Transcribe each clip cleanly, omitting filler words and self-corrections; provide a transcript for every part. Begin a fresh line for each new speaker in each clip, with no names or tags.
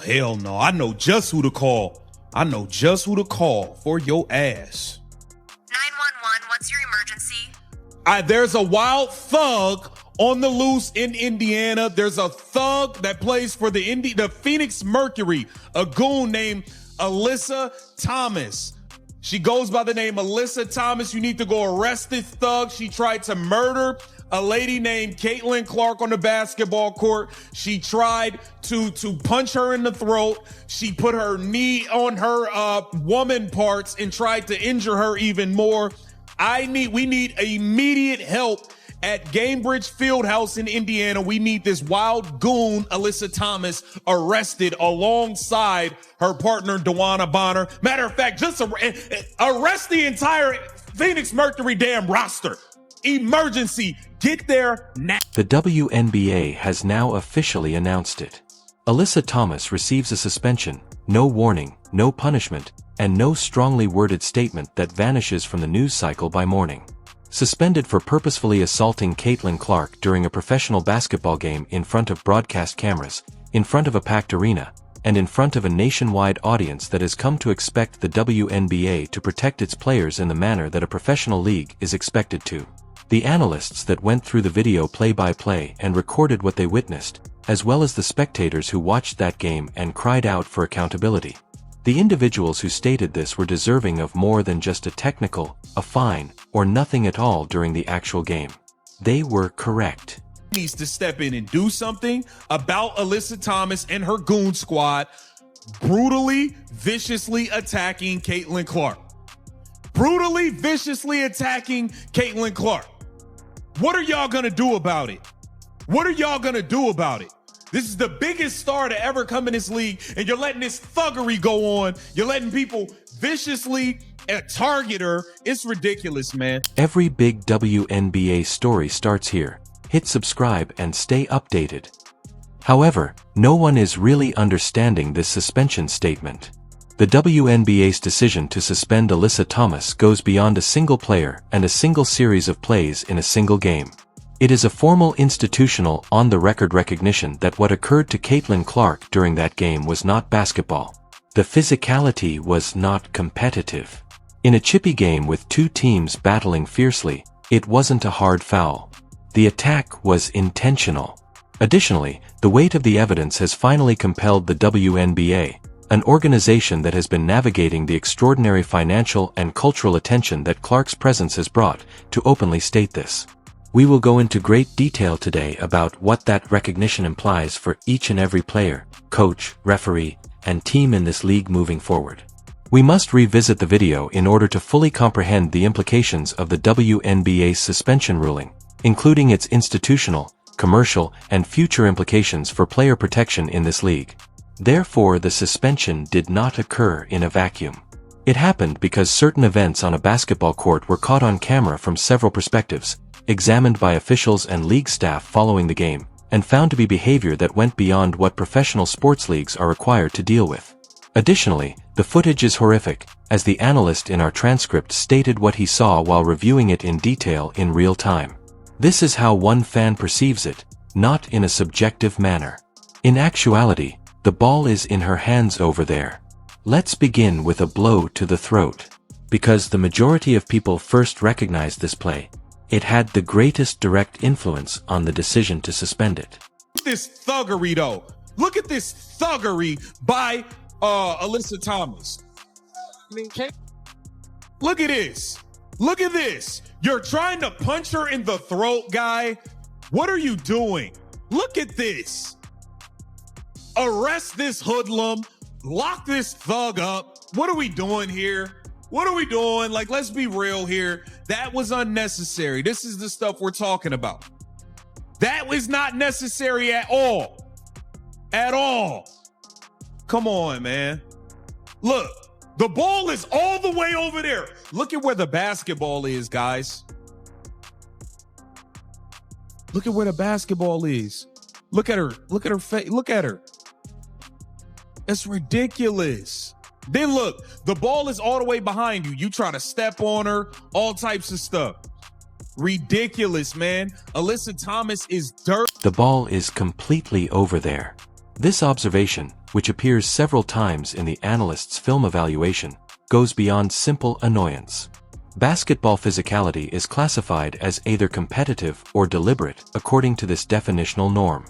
hell no. I know just who to call. I know just who to call for your ass.
911, what's your emergency?
There's a wild thug on the loose in Indiana. There's a thug that plays for the Phoenix Mercury, a goon named Alyssa Thomas. She goes by the name Alyssa Thomas. You need to go arrest this thug. She tried to murder a lady named Caitlin Clark on the basketball court. She tried to punch her in the throat. She put her knee on her woman parts and tried to injure her even more. We need immediate help at Gamebridge Fieldhouse in Indiana. We need this wild goon, Alyssa Thomas, arrested alongside her partner, Dewana Bonner. Matter of fact, just arrest the entire Phoenix Mercury damn roster. Emergency. Get there now.
The WNBA has now officially announced it. Alyssa Thomas receives a suspension, no warning, no punishment, and no strongly worded statement that vanishes from the news cycle by morning. Suspended for purposefully assaulting Caitlin Clark during a professional basketball game in front of broadcast cameras, in front of a packed arena, and in front of a nationwide audience that has come to expect the WNBA to protect its players in the manner that a professional league is expected to. The analysts that went through the video play-by-play and recorded what they witnessed, as well as the spectators who watched that game and cried out for accountability. The individuals who stated this were deserving of more than just a technical, a fine, or nothing at all during the actual game. They were correct.
Needs to step in and do something about Alyssa Thomas and her goon squad brutally, viciously attacking Caitlin Clark. Brutally, viciously attacking Caitlin Clark. What are y'all gonna do about it? What are y'all gonna do about it? This is the biggest star to ever come in this league, and you're letting this thuggery go on. You're letting people viciously target her. It's ridiculous, man.
Every big WNBA story starts here. Hit subscribe and stay updated. However, no one is really understanding this suspension statement. The WNBA's decision to suspend Alyssa Thomas goes beyond a single player and a single series of plays in a single game. It is a formal institutional on-the-record recognition that what occurred to Caitlin Clark during that game was not basketball. The physicality was not competitive. In a chippy game with two teams battling fiercely, it wasn't a hard foul. The attack was intentional. Additionally, the weight of the evidence has finally compelled the WNBA, an organization that has been navigating the extraordinary financial and cultural attention that Clark's presence has brought, to openly state this. We will go into great detail today about what that recognition implies for each and every player, coach, referee, and team in this league moving forward. We must revisit the video in order to fully comprehend the implications of the WNBA's suspension ruling, including its institutional, commercial, and future implications for player protection in this league. Therefore, the suspension did not occur in a vacuum. It happened because certain events on a basketball court were caught on camera from several perspectives, examined by officials and league staff following the game, and found to be behavior that went beyond what professional sports leagues are required to deal with. Additionally, the footage is horrific, as the analyst in our transcript stated what he saw while reviewing it in detail in real time. This is how one fan perceives it, not in a subjective manner. In actuality, the ball is in her hands over there. Let's begin with a blow to the throat. Because the majority of people first recognized this play, it had the greatest direct influence on the decision to suspend it.
This thuggery, though. Look at this thuggery by Alyssa Thomas. Look at this. Look at this. You're trying to punch her in the throat, guy. What are you doing? Look at this. Arrest this hoodlum. Lock this thug up. What are we doing here? What are we doing? Like, let's be real here. That was unnecessary. This is the stuff we're talking about. That was not necessary at all. At all. Come on, man. Look, the ball is all the way over there. Look at where the basketball is, guys. Look at where the basketball is. Look at her. Look at her face. Look at her. It's ridiculous. Then look, the ball is all the way behind you. You try to step on her, all types of stuff. Ridiculous, man. Alyssa Thomas is dirt.
The ball is completely over there. This observation, which appears several times in the analyst's film evaluation, goes beyond simple annoyance. Basketball physicality is classified as either competitive or deliberate according to this definitional norm.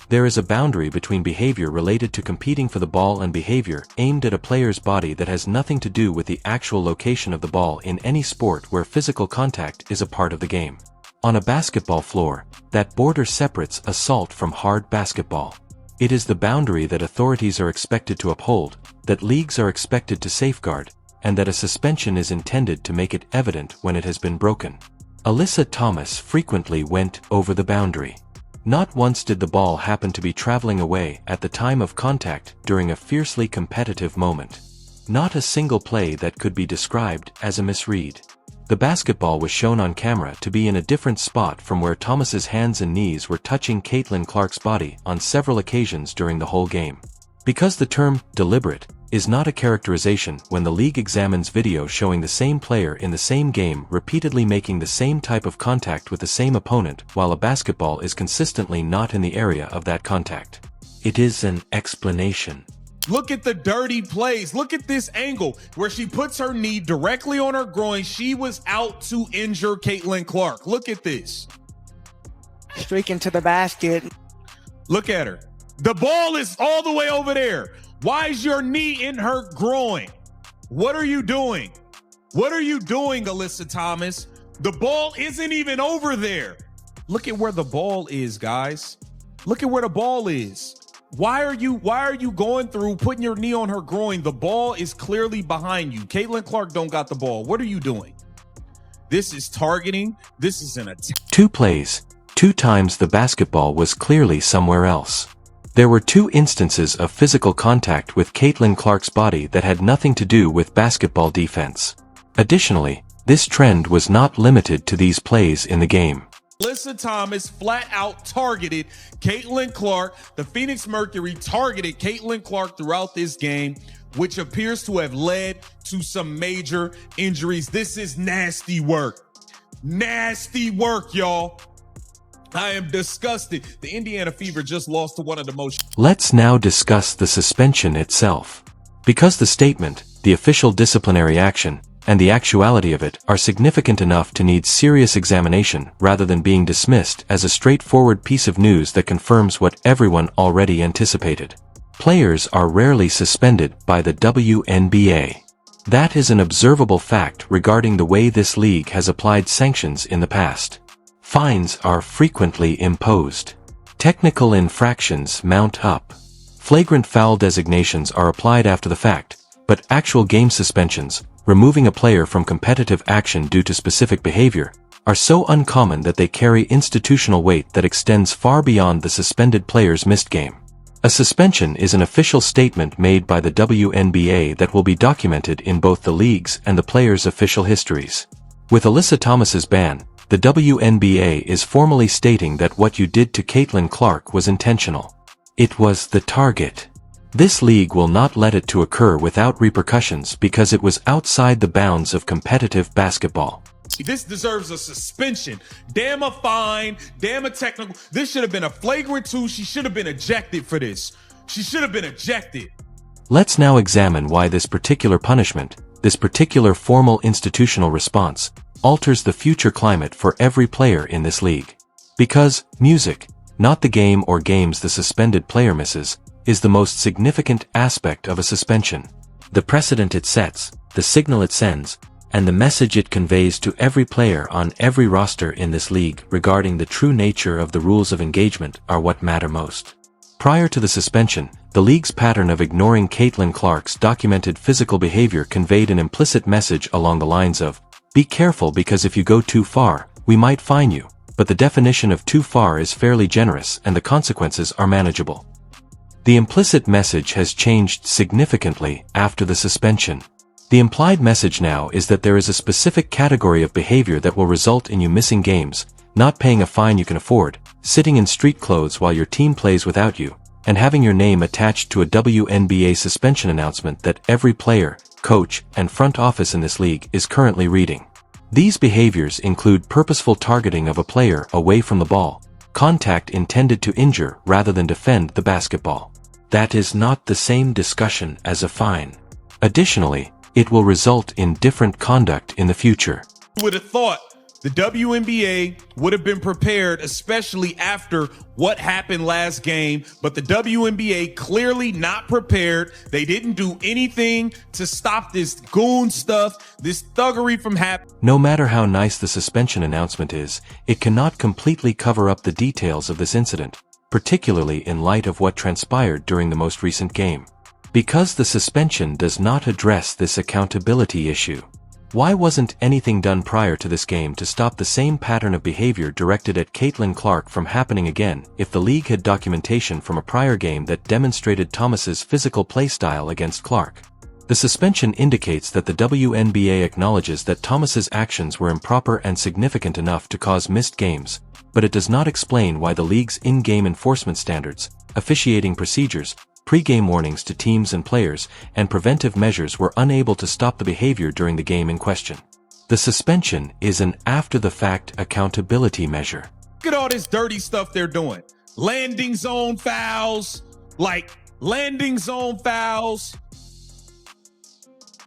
There is a boundary between behavior related to competing for the ball and behavior aimed at a player's body that has nothing to do with the actual location of the ball in any sport where physical contact is a part of the game. On a basketball floor, that border separates assault from hard basketball. It is the boundary that authorities are expected to uphold, that leagues are expected to safeguard, and that a suspension is intended to make it evident when it has been broken. Alyssa Thomas frequently went over the boundary. Not once did the ball happen to be traveling away at the time of contact during a fiercely competitive moment. Not a single play that could be described as a misread. The basketball was shown on camera to be in a different spot from where Thomas's hands and knees were touching Caitlin Clark's body on several occasions during the whole game. Because the term deliberate is not a characterization when the league examines video showing the same player in the same game repeatedly making the same type of contact with the same opponent while a basketball is consistently not in the area of that contact. It is an explanation.
Look at the dirty plays. Look at this angle where she puts her knee directly on her groin. She was out to injure Caitlin Clark. Look at this.
Streaking to the basket.
Look at her. The ball is all the way over there. Why is your knee in her groin? What are you doing? What are you doing, Alyssa Thomas? The ball isn't even over there. Look at where the ball is, guys. Look at where the ball is. Why are you going through putting your knee on her groin? The ball is clearly behind you. Caitlin Clark don't got the ball. What are you doing? This is targeting. This is an attack.
2 plays. 2 times the basketball was clearly somewhere else. There were 2 instances of physical contact with Caitlin Clark's body that had nothing to do with basketball defense. Additionally, this trend was not limited to these plays in the game.
Alyssa Thomas flat out targeted Caitlin Clark. The Phoenix Mercury targeted Caitlin Clark throughout this game, which appears to have led to some major injuries. This is nasty work. Nasty work, y'all. I am disgusted. The Indiana Fever just lost to one of the most.
Let's now discuss the suspension itself. Because the statement, the official disciplinary action, and the actuality of it are significant enough to need serious examination rather than being dismissed as a straightforward piece of news that confirms what everyone already anticipated. Players are rarely suspended by the WNBA. That is an observable fact regarding the way this league has applied sanctions in the past. Fines are frequently imposed. Technical infractions mount up. Flagrant foul designations are applied after the fact, but actual game suspensions, removing a player from competitive action due to specific behavior, are so uncommon that they carry institutional weight that extends far beyond the suspended player's missed game. A suspension is an official statement made by the WNBA that will be documented in both the league's and the players' official histories. With Alyssa Thomas's ban, the WNBA is formally stating that what you did to Caitlin Clark was intentional. It was the target. This league will not let it to occur without repercussions because it was outside the bounds of competitive basketball.
This deserves a suspension. Damn a fine, damn a technical. This should have been a flagrant 2. She should have been ejected for this. She should have been ejected.
Let's now examine why this particular punishment, this particular formal institutional response, alters the future climate for every player in this league. Because music, not the game or games the suspended player misses, is the most significant aspect of a suspension. The precedent it sets, the signal it sends, and the message it conveys to every player on every roster in this league regarding the true nature of the rules of engagement are what matter most. Prior to the suspension, the league's pattern of ignoring Caitlin Clark's documented physical behavior conveyed an implicit message along the lines of, "Be careful because if you go too far, we might fine you," but the definition of too far is fairly generous and the consequences are manageable. The implicit message has changed significantly after the suspension. The implied message now is that there is a specific category of behavior that will result in you missing games, not paying a fine you can afford, sitting in street clothes while your team plays without you, and having your name attached to a WNBA suspension announcement that every player, coach, and front office in this league is currently reading. These behaviors include purposeful targeting of a player away from the ball, contact intended to injure rather than defend the basketball, That is not the same discussion as a fine. Additionally, it will result in different conduct in the future.
You would have thought the WNBA would have been prepared, especially after what happened last game, but the WNBA clearly not prepared. They didn't do anything to stop this goon stuff, this thuggery from happening.
No matter how nice the suspension announcement is, it cannot completely cover up the details of this incident, particularly in light of what transpired during the most recent game. Because the suspension does not address this accountability issue. Why wasn't anything done prior to this game to stop the same pattern of behavior directed at Caitlin Clark from happening again if the league had documentation from a prior game that demonstrated Thomas's physical play style against Clark? The suspension indicates that the WNBA acknowledges that Thomas's actions were improper and significant enough to cause missed games, but it does not explain why the league's in-game enforcement standards, officiating procedures, pre-game warnings to teams and players, and preventive measures were unable to stop the behavior during the game in question. The suspension is an after-the-fact accountability measure.
Look at all this dirty stuff they're doing. Landing zone fouls, landing zone fouls.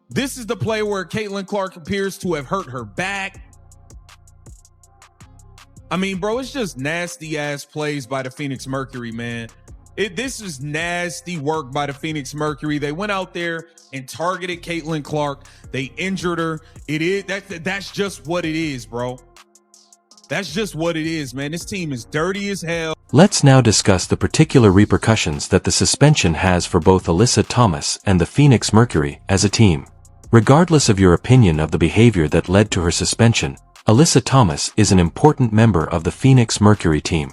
This is the play where Caitlin Clark appears to have hurt her back. I mean, bro, it's just nasty-ass plays by the Phoenix Mercury, man. This is nasty work by the Phoenix Mercury. They went out there and targeted Caitlin Clark. They injured her. That's just what it is, bro. That's just what it is, man. This team is dirty as hell.
Let's now discuss the particular repercussions that the suspension has for both Alyssa Thomas and the Phoenix Mercury as a team. Regardless of your opinion of the behavior that led to her suspension, Alyssa Thomas is an important member of the Phoenix Mercury team.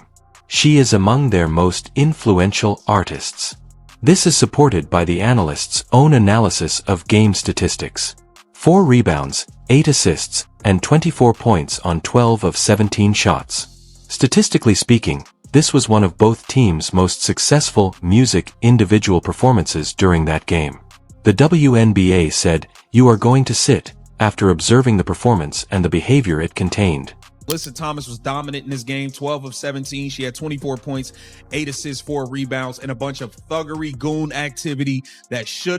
She is among their most influential artists. This is supported by the analysts' own analysis of game statistics. 4 rebounds, 8 assists, and 24 points on 12 of 17 shots. Statistically speaking, this was one of both teams' most successful music individual performances during that game. The WNBA said, "You are going to sit," after observing the performance and the behavior it contained.
Alyssa Thomas was dominant in this game, 12 of 17. She had 24 points, 8 assists, 4 rebounds, and a bunch of thuggery goon activity that should